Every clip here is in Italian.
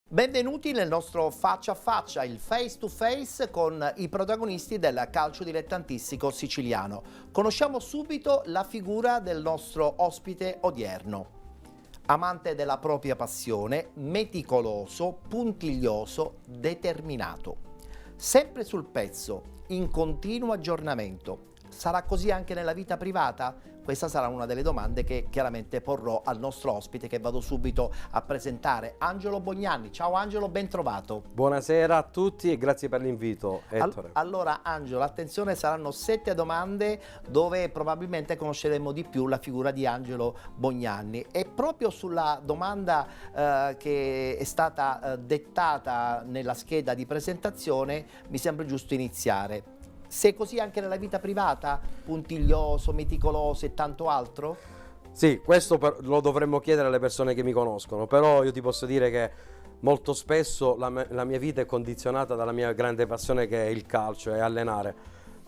Benvenuti nel nostro faccia a faccia, il face to face con i protagonisti del calcio dilettantistico siciliano. Conosciamo subito la figura del nostro ospite odierno. Amante della propria passione, meticoloso, puntiglioso, determinato. Sempre sul pezzo, in continuo aggiornamento. Sarà così anche nella vita privata? Questa sarà una delle domande che chiaramente porrò al nostro ospite, che vado subito a presentare, Angelo Bognanni. Ciao Angelo, ben trovato. Buonasera a tutti e grazie per l'invito, Ettore. Allora Angelo, attenzione, saranno 7 domande dove probabilmente conosceremo di più la figura di Angelo Bognanni. E proprio sulla domanda che è stata dettata nella scheda di presentazione mi sembra giusto iniziare. Sei così anche nella vita privata? Puntiglioso, meticoloso e tanto altro? Sì, questo lo dovremmo chiedere alle persone che mi conoscono, però io ti posso dire che molto spesso la mia vita è condizionata dalla mia grande passione, che è il calcio e allenare.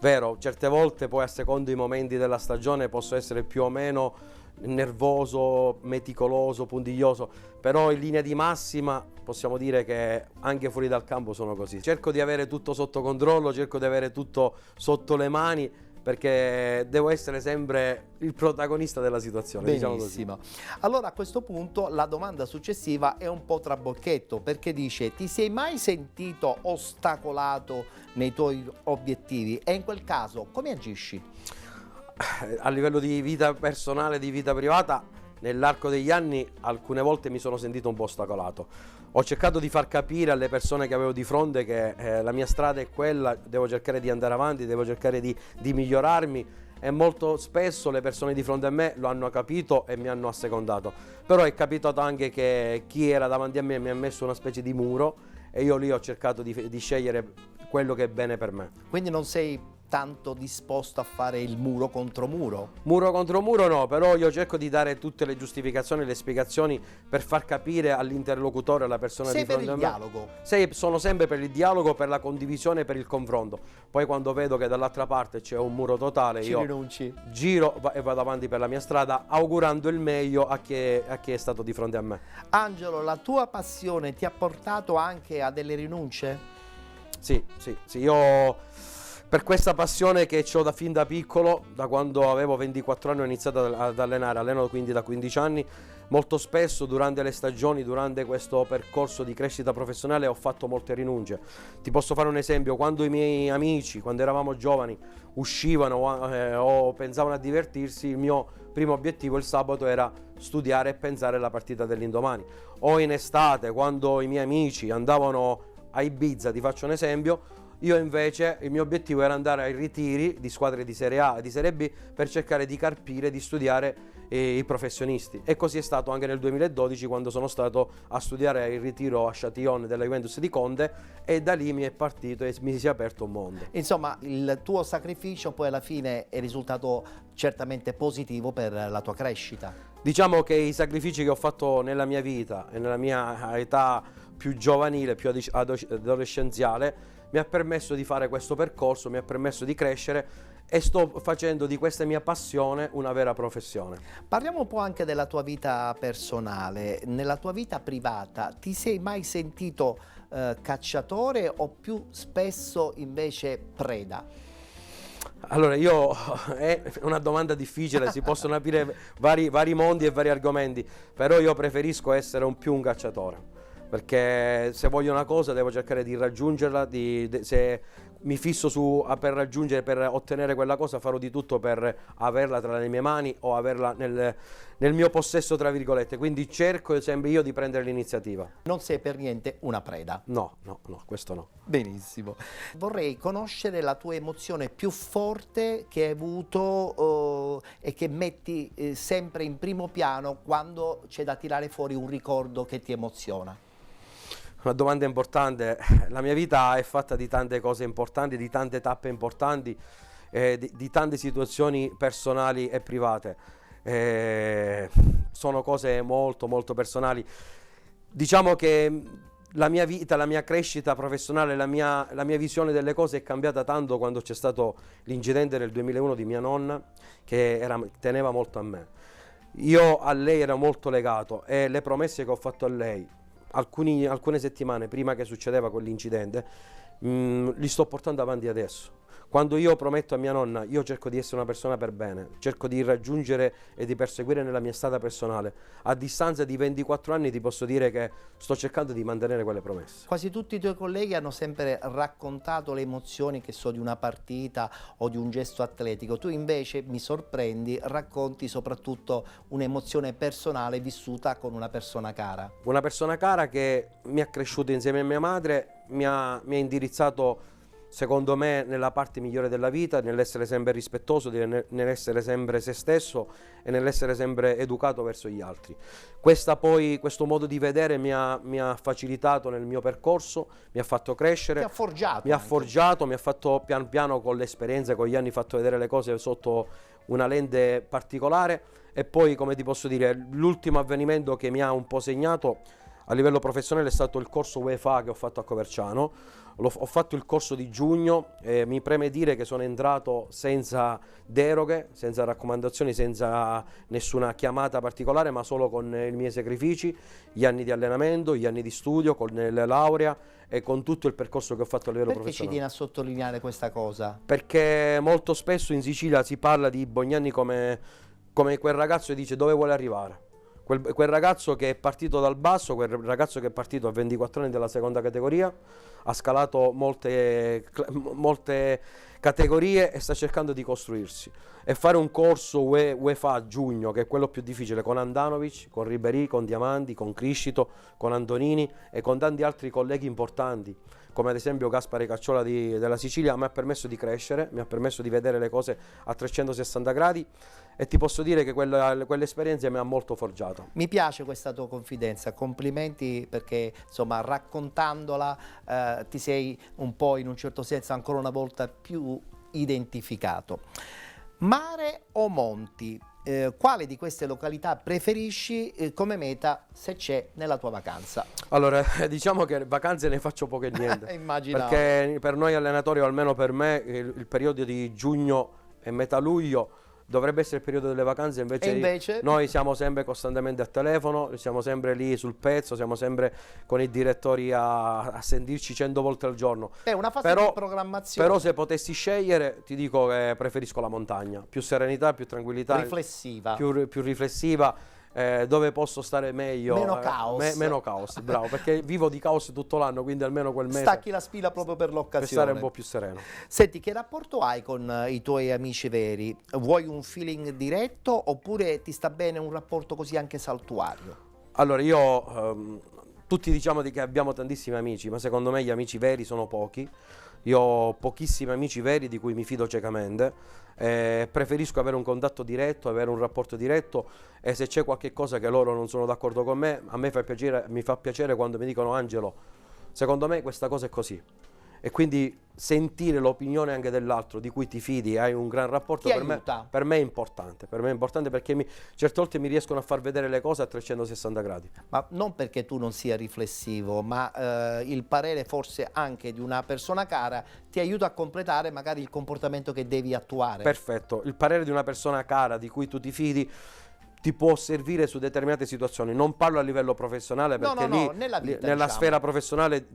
Vero, certe volte poi a secondo i momenti della stagione posso essere più o meno nervoso, meticoloso, puntiglioso, però in linea di massima possiamo dire che anche fuori dal campo sono così. Cerco di avere tutto sotto controllo, cerco di avere tutto sotto le mani, perché devo essere sempre il protagonista della situazione. Benissimo. Diciamo così. Allora a questo punto la domanda successiva è un po' trabocchetto, perché dice: ti sei mai sentito ostacolato nei tuoi obiettivi e in quel caso come agisci? A livello di vita personale, di vita privata, nell'arco degli anni alcune volte mi sono sentito un po' ostacolato. Ho cercato di far capire alle persone che avevo di fronte che la mia strada è quella, devo cercare di andare avanti, devo cercare di migliorarmi, e molto spesso le persone di fronte a me lo hanno capito e mi hanno assecondato. Però è capitato anche che chi era davanti a me mi ha messo una specie di muro e io lì ho cercato di scegliere quello che è bene per me. Quindi non sei tanto disposto a fare il muro contro muro? Muro contro muro no, però io cerco di dare tutte le giustificazioni, le spiegazioni per far capire all'interlocutore, alla persona di fronte a me. Sei per il dialogo? Sono sempre per il dialogo, per la condivisione, per il confronto. Poi quando vedo che dall'altra parte c'è un muro totale, io rinunci? Giro e vado avanti per la mia strada, augurando il meglio a chi è stato di fronte a me. Angelo, la tua passione ti ha portato anche a delle rinunce? Sì, io per questa passione che ho da fin da piccolo, da quando avevo 24 anni ho iniziato ad allenare, alleno quindi da 15 anni, molto spesso durante le stagioni, durante questo percorso di crescita professionale ho fatto molte rinunce. Ti posso fare un esempio: quando i miei amici, quando eravamo giovani, uscivano o pensavano a divertirsi, il mio primo obiettivo il sabato era studiare e pensare alla partita dell'indomani. O in estate, quando i miei amici andavano a Ibiza, ti faccio un esempio, io invece il mio obiettivo era andare ai ritiri di squadre di Serie A e di Serie B per cercare di carpire, di studiare i professionisti. E così è stato anche nel 2012, quando sono stato a studiare il ritiro a Châtillon della Juventus di Conte, e da lì mi è partito e mi si è aperto un mondo. Insomma, il tuo sacrificio poi alla fine è risultato certamente positivo per la tua crescita. Diciamo che i sacrifici che ho fatto nella mia vita e nella mia età più giovanile, più adolescenziale, mi ha permesso di fare questo percorso, mi ha permesso di crescere e sto facendo di questa mia passione una vera professione. Parliamo un po' anche della tua vita personale. Nella tua vita privata ti sei mai sentito cacciatore o più spesso invece preda? Allora, è una domanda difficile, si possono aprire vari mondi e vari argomenti, però io preferisco essere più un cacciatore. Perché se voglio una cosa devo cercare di raggiungerla, se mi fisso per raggiungere, per ottenere quella cosa, farò di tutto per averla tra le mie mani o averla nel mio possesso, tra virgolette. Quindi cerco sempre io di prendere l'iniziativa. Non sei per niente una preda? No, questo no. Benissimo. Vorrei conoscere la tua emozione più forte che hai avuto e che metti sempre in primo piano quando c'è da tirare fuori un ricordo che ti emoziona. Una domanda importante. La mia vita è fatta di tante cose importanti, di tante tappe importanti, di tante situazioni personali e private. Sono cose molto personali. Diciamo che la mia vita, la mia crescita professionale, la mia visione delle cose è cambiata tanto quando c'è stato l'incidente nel 2001 di mia nonna, che teneva molto a me. Io a lei ero molto legato e le promesse che ho fatto a lei alcune settimane prima che succedeva quell'incidente, li sto portando avanti adesso. Quando io prometto a mia nonna, io cerco di essere una persona per bene, cerco di raggiungere e di perseguire nella mia strada personale. A distanza di 24 anni ti posso dire che sto cercando di mantenere quelle promesse. Quasi tutti i tuoi colleghi hanno sempre raccontato le emozioni che so di una partita o di un gesto atletico. Tu invece, mi sorprendi, racconti soprattutto un'emozione personale vissuta con una persona cara. Una persona cara che mi ha cresciuto insieme a mia madre, mi ha indirizzato secondo me nella parte migliore della vita, nell'essere sempre rispettoso, nell'essere sempre se stesso e nell'essere sempre educato verso gli altri. Questo modo di vedere mi ha facilitato nel mio percorso, mi ha fatto crescere, mi ha forgiato, mi ha fatto pian piano con l'esperienza, con gli anni fatto vedere le cose sotto una lente particolare. E poi, come ti posso dire, l'ultimo avvenimento che mi ha un po' segnato a livello professionale è stato il corso UEFA che ho fatto a Coverciano. Ho fatto il corso di giugno e mi preme dire che sono entrato senza deroghe, senza raccomandazioni, senza nessuna chiamata particolare, ma solo con i miei sacrifici, gli anni di allenamento, gli anni di studio, con la laurea e con tutto il percorso che ho fatto a livello professionale. Perché ci tieni a sottolineare questa cosa? Perché molto spesso in Sicilia si parla di Bognanni come quel ragazzo che dice dove vuole arrivare. Quel ragazzo che è partito dal basso, quel ragazzo che è partito a 24 anni dalla seconda categoria, ha scalato molte categorie e sta cercando di costruirsi. E fare un corso UEFA a giugno, che è quello più difficile, con Andanovic, con Ribéry, con Diamanti, con Criscito, con Antonini e con tanti altri colleghi importanti, come ad esempio Gaspare Cacciola della Sicilia, mi ha permesso di crescere, mi ha permesso di vedere le cose a 360 gradi e ti posso dire che quell'esperienza mi ha molto forgiato. Mi piace questa tua confidenza, complimenti perché insomma raccontandola ti sei un po' in un certo senso ancora una volta più identificato. Mare o monti? Quale di queste località preferisci come meta se c'è nella tua vacanza? Allora, diciamo che vacanze ne faccio poche e niente. Immaginavo. Perché per noi allenatori, o almeno per me, il periodo di giugno e metà luglio dovrebbe essere il periodo delle vacanze, invece noi siamo sempre costantemente a telefono, siamo sempre lì sul pezzo, siamo sempre con i direttori a sentirci 100 volte al giorno. È una fase di programmazione. Però se potessi scegliere ti dico che preferisco la montagna, più serenità, più tranquillità, riflessiva, più riflessiva. Dove posso stare meglio, meno caos, meno caos, bravo, perché vivo di caos tutto l'anno, quindi almeno quel mese stacchi la spina proprio per l'occasione, per stare un po' più sereno. Senti, che rapporto hai con i tuoi amici veri? Vuoi un feeling diretto oppure ti sta bene un rapporto così anche saltuario? Allora tutti diciamo che abbiamo tantissimi amici, ma secondo me gli amici veri sono pochi. Io ho pochissimi amici veri di cui mi fido ciecamente. Preferisco avere un contatto diretto, avere un rapporto diretto, e se c'è qualche cosa che loro non sono d'accordo con me, a me mi fa piacere quando mi dicono Angelo, secondo me questa cosa è così. E quindi sentire l'opinione anche dell'altro di cui ti fidi, hai un gran rapporto, per me è importante. Per me è importante perché certe volte mi riescono a far vedere le cose a 360 gradi. Ma non perché tu non sia riflessivo, ma il parere forse anche di una persona cara ti aiuta a completare magari il comportamento che devi attuare. Perfetto, il parere di una persona cara di cui tu ti fidi ti può servire su determinate situazioni. Non parlo a livello professionale, perché nella vita, nella sfera professionale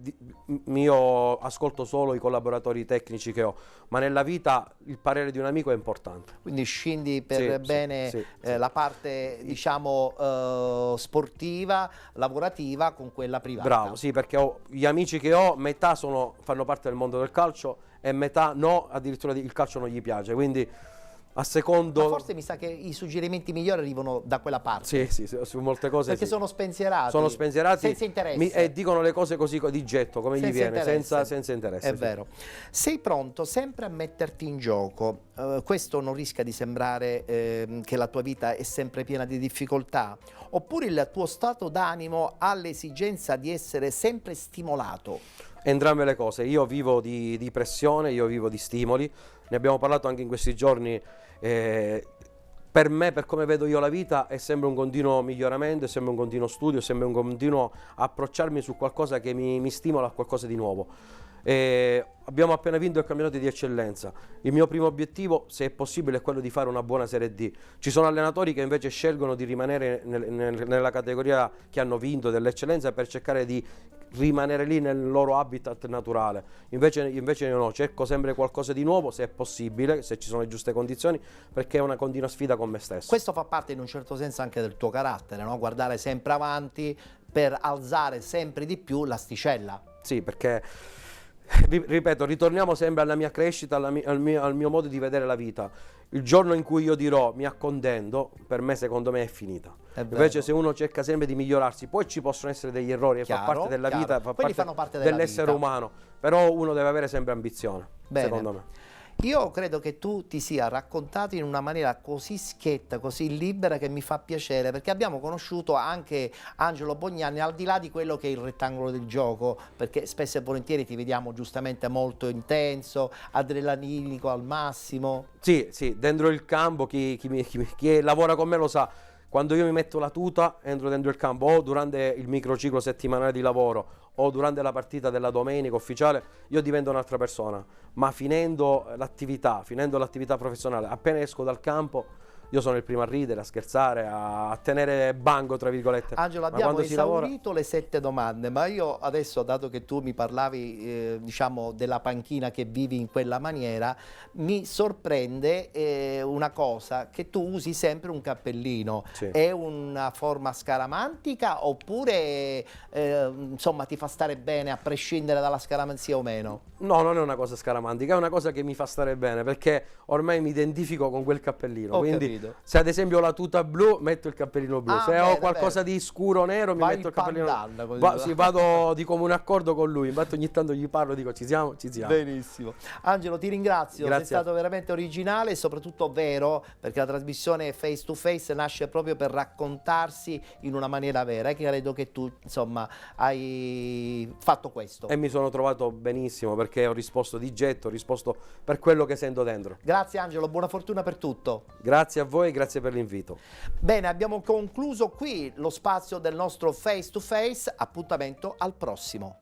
io ascolto solo i collaboratori tecnici che ho, ma nella vita il parere di un amico è importante. Quindi scendi per bene la parte diciamo sportiva, lavorativa con quella privata. Bravo, sì, perché gli amici che ho, metà fanno parte del mondo del calcio e metà no, addirittura il calcio non gli piace, quindi a secondo. Ma forse mi sa che i suggerimenti migliori arrivano da quella parte. Sì, su molte cose. Perché sono spensierati. Sono spensierati. Senza interesse. E dicono le cose così di getto, come gli viene, senza interesse. È vero. Sei pronto sempre a metterti in gioco. Questo non rischia di sembrare che la tua vita è sempre piena di difficoltà? Oppure il tuo stato d'animo ha l'esigenza di essere sempre stimolato? Entrambe le cose. Io vivo di pressione, io vivo di stimoli. Ne abbiamo parlato anche in questi giorni. Per me, per come vedo io la vita, è sempre un continuo miglioramento, è sempre un continuo studio, è sempre un continuo approcciarmi su qualcosa che mi stimola a qualcosa di nuovo. Abbiamo appena vinto il campionato di eccellenza. Il mio primo obiettivo, se è possibile, è quello di fare una buona Serie D. Ci sono allenatori che invece scelgono di rimanere nella categoria che hanno vinto dell'eccellenza per cercare di rimanere lì nel loro habitat naturale. Invece io no, cerco sempre qualcosa di nuovo, se è possibile, se ci sono le giuste condizioni, perché è una continua sfida con me stesso. Questo fa parte in un certo senso anche del tuo carattere, no? Guardare sempre avanti per alzare sempre di più l'asticella. Sì, perché ripeto, ritorniamo sempre alla mia crescita, al mio modo di vedere la vita. Il giorno in cui io dirò mi accontento, per me, secondo me, è finita. Invece se uno cerca sempre di migliorarsi, poi ci possono essere degli errori, e fa parte della vita, fa parte dell'essere umano, però uno deve avere sempre ambizione, secondo me. Io credo che tu ti sia raccontato in una maniera così schietta, così libera, che mi fa piacere, perché abbiamo conosciuto anche Angelo Bognanni al di là di quello che è il rettangolo del gioco, perché spesso e volentieri ti vediamo giustamente molto intenso, adrenalinico al massimo. Sì, sì, dentro il campo, chi lavora con me lo sa. Quando io mi metto la tuta, entro dentro il campo, o durante il microciclo settimanale di lavoro, o durante la partita della domenica ufficiale, io divento un'altra persona. Ma finendo l'attività professionale, appena esco dal campo, io sono il primo a ridere, a scherzare, a tenere banco, tra virgolette. Angelo, abbiamo esaurito le 7 domande, ma io adesso, dato che tu mi parlavi diciamo della panchina che vivi in quella maniera, mi sorprende una cosa, che tu usi sempre un cappellino. Sì. È una forma scaramantica oppure insomma ti fa stare bene a prescindere dalla scaramanzia o meno? No, non è una cosa scaramantica, è una cosa che mi fa stare bene, perché ormai mi identifico con quel cappellino. Quindi se ad esempio ho la tuta blu, metto il cappellino blu. Se ho qualcosa di scuro nero, mi metto il cappellino blu. Sì, vado di comune accordo con lui. Infatti ogni tanto gli parlo, dico ci siamo, ci siamo. Benissimo. Angelo, ti ringrazio. Grazie. Sei stato veramente originale e soprattutto vero, perché la trasmissione Face to Face nasce proprio per raccontarsi in una maniera vera, e credo che tu, insomma, hai fatto questo. E mi sono trovato benissimo, perché ho risposto di getto, ho risposto per quello che sento dentro. Grazie Angelo, buona fortuna per tutto. Grazie a voi, grazie per l'invito. Bene, abbiamo concluso qui lo spazio del nostro Face to Face, appuntamento al prossimo.